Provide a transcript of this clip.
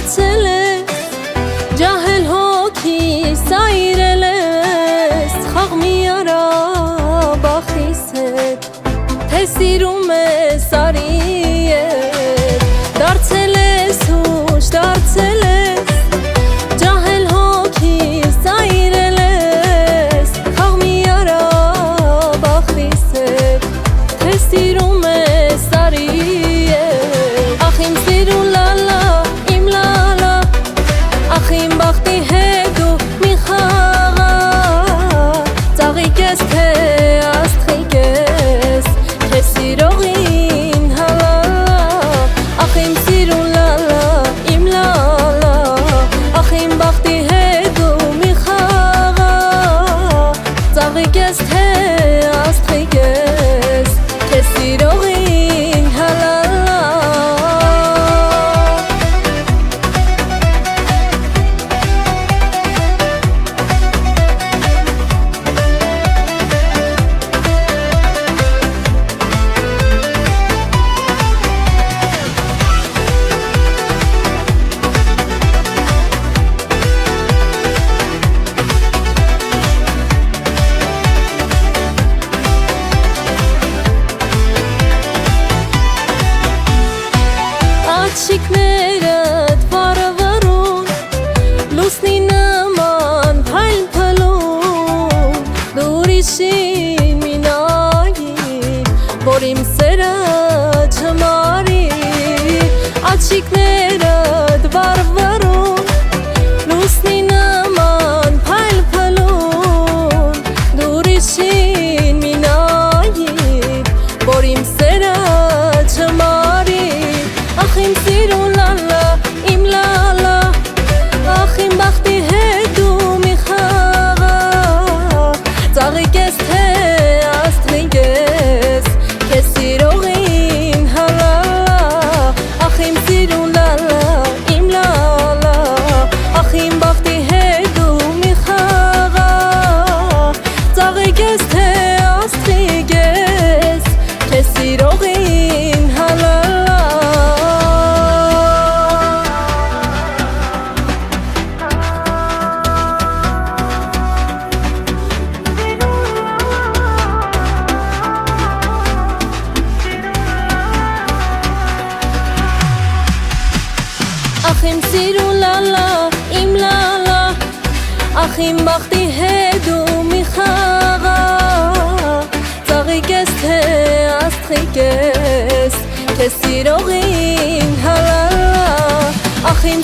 դարձել ես, ջահել հոգիս այրել ես, խաղ մի արա բախտիս հետ, թե սիրում ես արի հետ, դարձել ես հուշ, դարձել ես, ջահել հոգիս այրել ես, խաղ մի արա բախտիս հետ, թե սիրում ես արի հետ, ախ իմ սիրուն լալա, իմ լալա, ախ իմ բախտի հետ դու մի խաղա, ծաղիկ ես թե աստղիկ ես, քեզ սիրողին հալալա, ախ իմ սիրուն լալա, իմ լալա, ախ իմ բախտի հետ դու մի խաղա, ծաղիկ ես թե աստղիկ ես, քեզ սիրողին հալալա. Աչիկներդ վարվարուն, լուսնի նման փայլ փլուն, դու ուրիշին մի նայիր, որ իմ սերը չմարի, աչիկներդ վարվարուն, լուսնի նման փայլ փլուն, դու ուրիշին մի նայիր, որ իմ սերը չմարի, ախ իմ սիրուն լալա, իմ լալա, ախ իմ բախտի հետ դու մի խաղա, ծաղիկ ես թե աստղիկ ես, քեզ սիրողին հալալա, ախ իմ սիրուն լալա, իմ լալա, ախ իմ բախտի հետ դու մի խաղա, ծաղիկ ես թե աստղիկ ես, քեզ սիրողին հալալա. Ախ իմ սիրուն լալա, իմ լալա, ախ իմ բախտի հետ դու մի խաղա, ծաղիկ ես թե աստղիկ ես, քեզ սիրողին հալալա, ախ իմ